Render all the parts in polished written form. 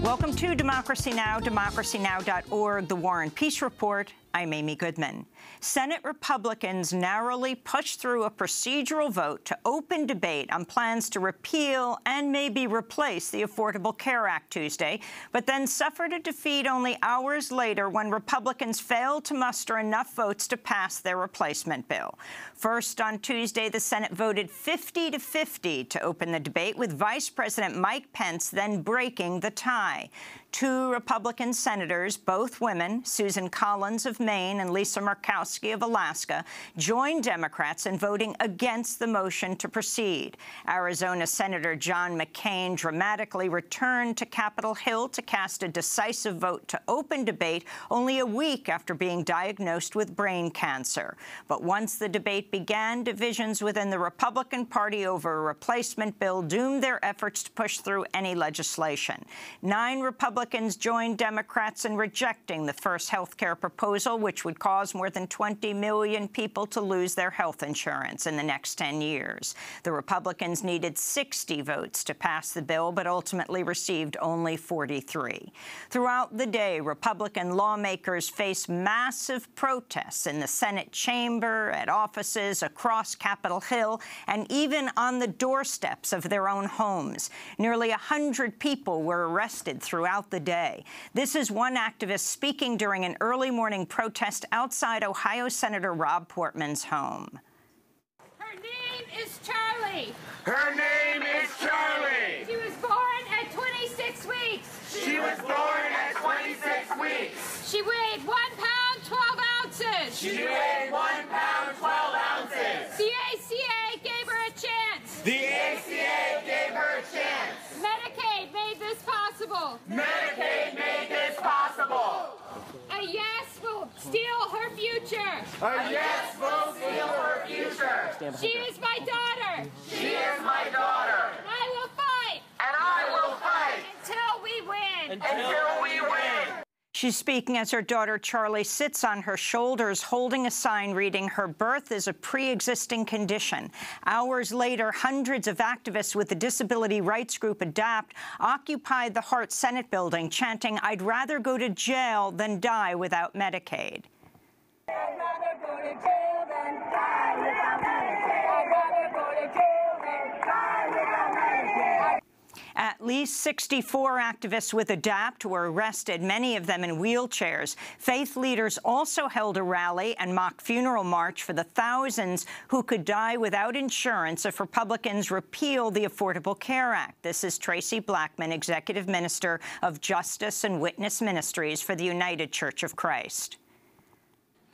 Welcome to Democracy Now!, democracynow.org, The War and Peace Report. I'm Amy Goodman. Senate Republicans narrowly pushed through a procedural vote to open debate on plans to repeal and maybe replace the Affordable Care Act Tuesday, but then suffered a defeat only hours later when Republicans failed to muster enough votes to pass their replacement bill. First on Tuesday, the Senate voted 50-50 to open the debate, with Vice President Mike Pence then breaking the tie. Two Republican senators, both women, Susan Collins of Maine and Lisa Murkowski of Alaska, joined Democrats in voting against the motion to proceed. Arizona Senator John McCain dramatically returned to Capitol Hill to cast a decisive vote to open debate only a week after being diagnosed with brain cancer. But once the debate began, divisions within the Republican Party over a replacement bill doomed their efforts to push through any legislation. 9 Republicans joined Democrats in rejecting the first health care proposal, which would cause more than 20 million people to lose their health insurance in the next 10 years. The Republicans needed 60 votes to pass the bill, but ultimately received only 43. Throughout the day, Republican lawmakers faced massive protests in the Senate chamber, at offices across Capitol Hill, and even on the doorsteps of their own homes. Nearly 100 people were arrested throughout the day. This is one activist speaking during an early morning protest outside Ohio Senator Rob Portman's home. Her name is Charlie. Her name is Charlie. She was born at 26 weeks. She was born at 26 weeks. She weighed 1 pound, 12 ounces. She weighed 1 pound, 12 ounces. The ACA gave her a chance. The ACA gave her a chance. Medicaid made this possible. Medicaid made this possible. A yes will steal her future. A yes will steal her future. She is my daughter. She is my daughter. And I will fight. And I will fight. Until we win. Until we win. She's speaking as her daughter Charlie sits on her shoulders, holding a sign reading, "Her birth is a pre-existing condition." Hours later, hundreds of activists with the disability rights group ADAPT occupied the Hart Senate building, chanting, "I'd rather go to jail than die without Medicaid." I'd rather go to jail than die without Medicaid. I'd rather go to jail than die without Medicaid. At least 64 activists with ADAPT were arrested, many of them in wheelchairs. Faith leaders also held a rally and mock funeral march for the thousands who could die without insurance if Republicans repeal the Affordable Care Act. This is Tracy Blackman, Executive Minister of Justice and Witness Ministries for the United Church of Christ.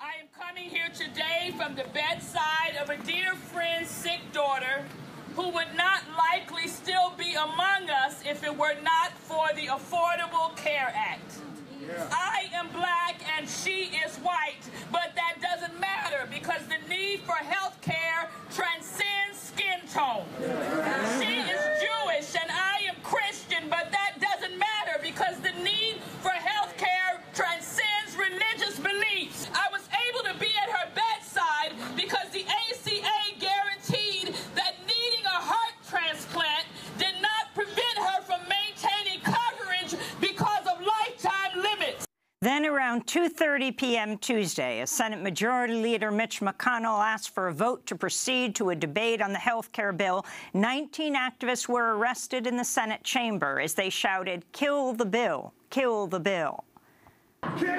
I am coming here today from the bedside of a dear friend's sick daughter who would not likely still be among us if it were not for the Affordable Care Act. I am black and she is white, but that doesn't matter because the need for health care transcends skin tone. She is Jewish and I am Christian, but that doesn't matter because the need for health care transcends religious beliefs. I was able to be at her bedside because the ACA guaranteed that needing a heart transplant did not prevent her from maintaining coverage because of lifetime limits. Then around 2:30 p.m. Tuesday, as Senate Majority Leader Mitch McConnell asked for a vote to proceed to a debate on the health care bill, 19 activists were arrested in the Senate chamber as they shouted, "Kill the bill! Kill the bill!" Kill the bill!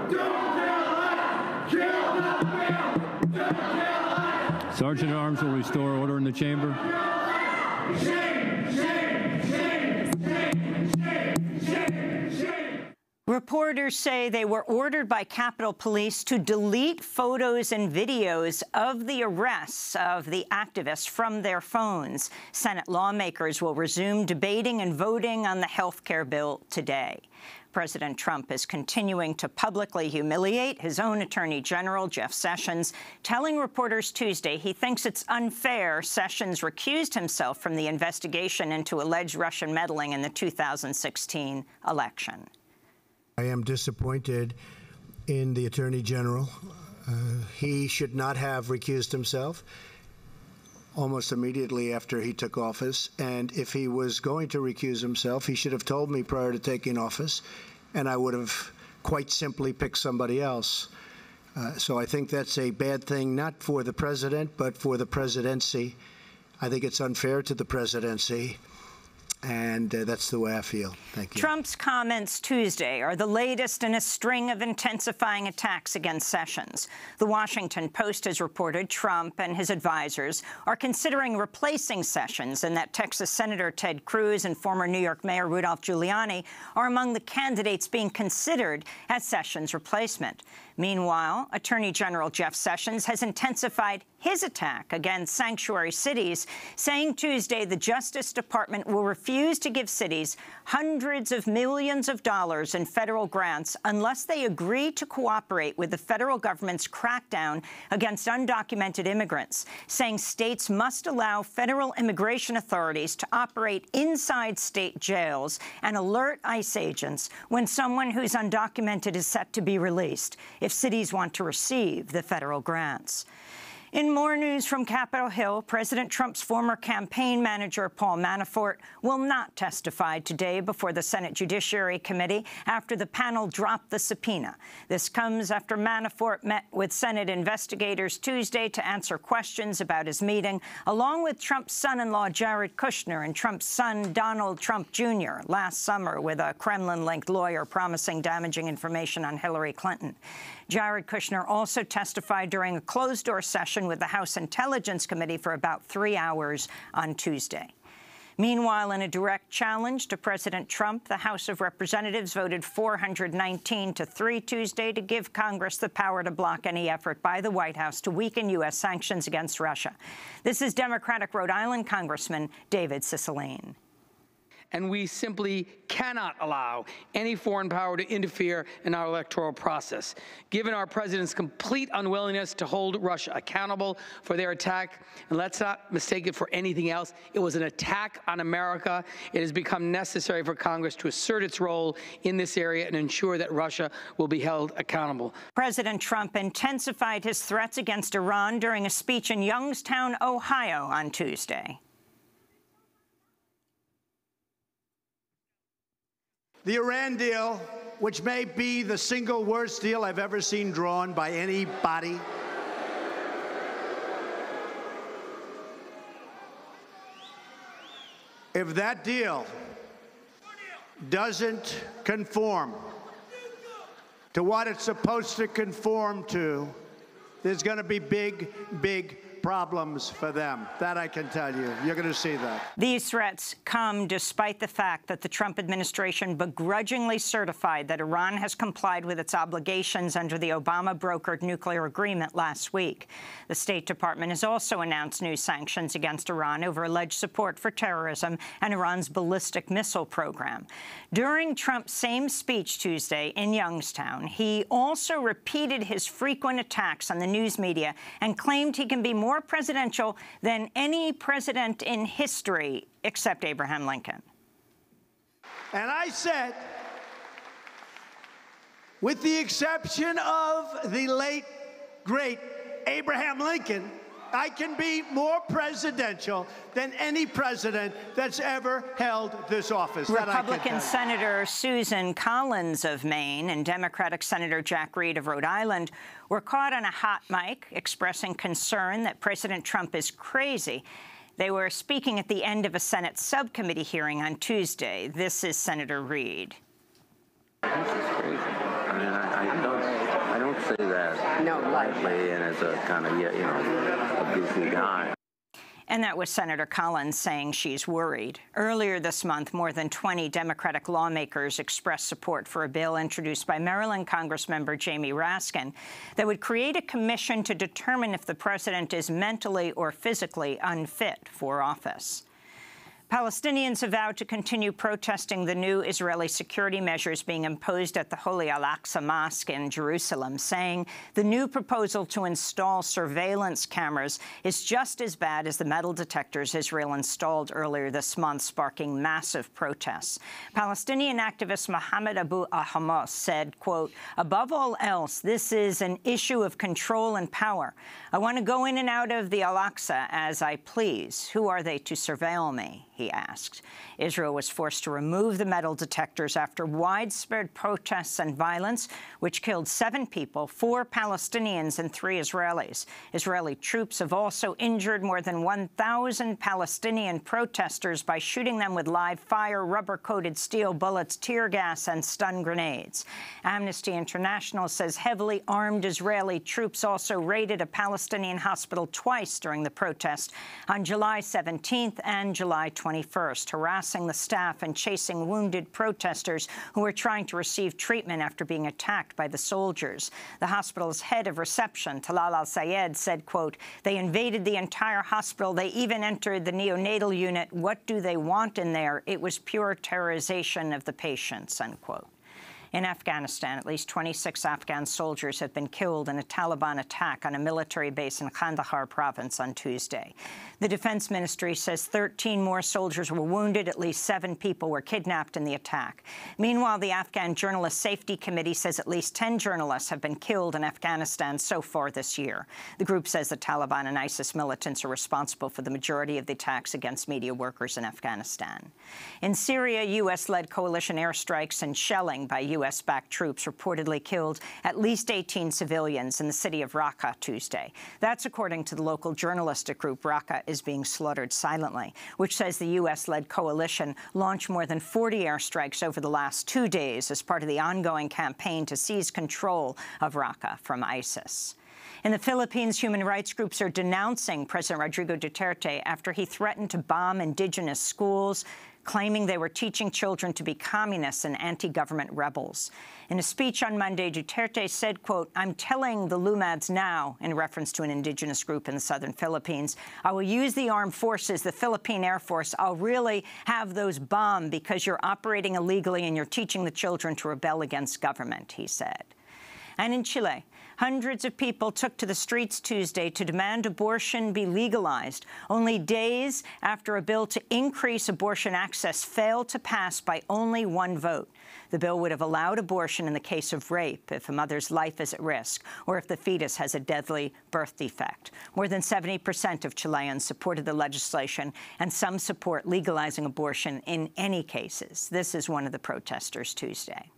Don't kill us! Kill the bill! Don't kill us! Sergeant at Arms will restore order in the chamber. Shame! Shame! Shame! Shame! Shame! Shame! Shame! Reporters say they were ordered by Capitol Police to delete photos and videos of the arrests of the activists from their phones. Senate lawmakers will resume debating and voting on the health care bill today. President Trump is continuing to publicly humiliate his own Attorney General, Jeff Sessions, telling reporters Tuesday he thinks it's unfair Sessions recused himself from the investigation into alleged Russian meddling in the 2016 election. I am disappointed in the Attorney General. He should not have recused himself. almost immediately after he took office. And if he was going to recuse himself, he should have told me prior to taking office, and I would have quite simply picked somebody else. So I think that's a bad thing, not for the president, but for the presidency. I think it's unfair to the presidency. And that's the way I feel. Thank you. Trump's comments Tuesday are the latest in a string of intensifying attacks against Sessions. The Washington Post has reported Trump and his advisors are considering replacing Sessions, and that Texas Senator Ted Cruz and former New York Mayor Rudolph Giuliani are among the candidates being considered as Sessions' replacement. Meanwhile, Attorney General Jeff Sessions has intensified his attack against sanctuary cities, saying Tuesday the Justice Department will refuse to give cities hundreds of millions of dollars in federal grants unless they agree to cooperate with the federal government's crackdown against undocumented immigrants, saying states must allow federal immigration authorities to operate inside state jails and alert ICE agents when someone who's undocumented is set to be released, if cities want to receive the federal grants. In more news from Capitol Hill, President Trump's former campaign manager, Paul Manafort, will not testify today before the Senate Judiciary Committee after the panel dropped the subpoena. This comes after Manafort met with Senate investigators Tuesday to answer questions about his meeting, along with Trump's son-in-law, Jared Kushner, and Trump's son, Donald Trump Jr., last summer with a Kremlin-linked lawyer promising damaging information on Hillary Clinton. Jared Kushner also testified during a closed-door session with the House Intelligence Committee for about 3 hours on Tuesday. Meanwhile, in a direct challenge to President Trump, the House of Representatives voted 419-3 Tuesday to give Congress the power to block any effort by the White House to weaken U.S. sanctions against Russia. This is Democratic Rhode Island Congressman David Cicilline. And we simply cannot allow any foreign power to interfere in our electoral process. Given our president's complete unwillingness to hold Russia accountable for their attack, and let's not mistake it for anything else, it was an attack on America. It has become necessary for Congress to assert its role in this area and ensure that Russia will be held accountable. President Trump intensified his threats against Iran during a speech in Youngstown, Ohio on Tuesday. The Iran deal, which may be the single worst deal I've ever seen drawn by anybody, if that deal doesn't conform to what it's supposed to conform to, there's going to be big, big problems for them. That I can tell you. You're going to see that. These threats come despite the fact that the Trump administration begrudgingly certified that Iran has complied with its obligations under the Obama-brokered nuclear agreement last week. The State Department has also announced new sanctions against Iran over alleged support for terrorism and Iran's ballistic missile program. During Trump's same speech Tuesday in Youngstown, he also repeated his frequent attacks on the news media and claimed he can be more presidential than any president in history except Abraham Lincoln. And I said, with the exception of the late, great Abraham Lincoln, I can be more presidential than any president that's ever held this office. Republican Senator Susan Collins of Maine and Democratic Senator Jack Reed of Rhode Island were caught on a hot mic expressing concern that President Trump is crazy. They were speaking at the end of a Senate subcommittee hearing on Tuesday. This is Senator Reed. This is crazy. I mean, I don't say that lightly and as a kind of, a goofy guy. And that was Senator Collins saying she's worried. Earlier this month, more than 20 Democratic lawmakers expressed support for a bill introduced by Maryland Congressmember Jamie Raskin that would create a commission to determine if the president is mentally or physically unfit for office. Palestinians have vowed to continue protesting the new Israeli security measures being imposed at the Holy Al-Aqsa Mosque in Jerusalem, saying the new proposal to install surveillance cameras is just as bad as the metal detectors Israel installed earlier this month, sparking massive protests. Palestinian activist Mohammed Abu Ahmos said, quote, "Above all else, this is an issue of control and power. I want to go in and out of the Al-Aqsa as I please. Who are they to surveil me?" he asked. Israel was forced to remove the metal detectors after widespread protests and violence, which killed 7 people, 4 Palestinians and 3 Israelis. Israeli troops have also injured more than 1,000 Palestinian protesters by shooting them with live fire, rubber-coated steel bullets, tear gas, and stun grenades. Amnesty International says heavily armed Israeli troops also raided a Palestinian hospital twice during the protest on July 17th and July 21st, harassing the staff and chasing wounded protesters who were trying to receive treatment after being attacked by the soldiers. The hospital's head of reception, Talal Al-Sayed, said, quote, "They invaded the entire hospital. They even entered the neonatal unit. What do they want in there? It was pure terrorization of the patients," unquote. In Afghanistan, at least 26 Afghan soldiers have been killed in a Taliban attack on a military base in Kandahar province on Tuesday. The Defense Ministry says 13 more soldiers were wounded. At least 7 people were kidnapped in the attack. Meanwhile, the Afghan Journalist Safety Committee says at least 10 journalists have been killed in Afghanistan so far this year. The group says the Taliban and ISIS militants are responsible for the majority of the attacks against media workers in Afghanistan. In Syria, U.S.-led coalition airstrikes and shelling by U.S.-backed troops reportedly killed at least 18 civilians in the city of Raqqa Tuesday. That's according to the local journalistic group Raqqa is being slaughtered silently, which says the U.S.-led coalition launched more than 40 airstrikes over the last 2 days as part of the ongoing campaign to seize control of Raqqa from ISIS. In the Philippines, human rights groups are denouncing President Rodrigo Duterte after he threatened to bomb indigenous schools, claiming they were teaching children to be communists and anti-government rebels. In a speech on Monday, Duterte said, quote, "I'm telling the Lumads now," in reference to an indigenous group in the southern Philippines, "I will use the armed forces, the Philippine Air Force. I'll really have those bombed because you're operating illegally and you're teaching the children to rebel against government," he said. And in Chile, hundreds of people took to the streets Tuesday to demand abortion be legalized, only days after a bill to increase abortion access failed to pass by only 1 vote. The bill would have allowed abortion in the case of rape if a mother's life is at risk or if the fetus has a deadly birth defect. More than 70% of Chileans supported the legislation, and some support legalizing abortion in any cases. This is one of the protesters Tuesday.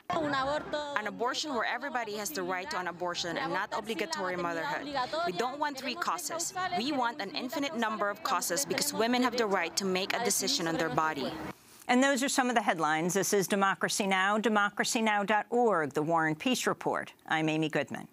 An abortion where everybody has the right to an abortion and not obligatory motherhood. We don't want 3 causes. We want an infinite number of causes because women have the right to make a decision on their body. And those are some of the headlines. This is Democracy Now!, democracynow.org, The War and Peace Report. I'm Amy Goodman.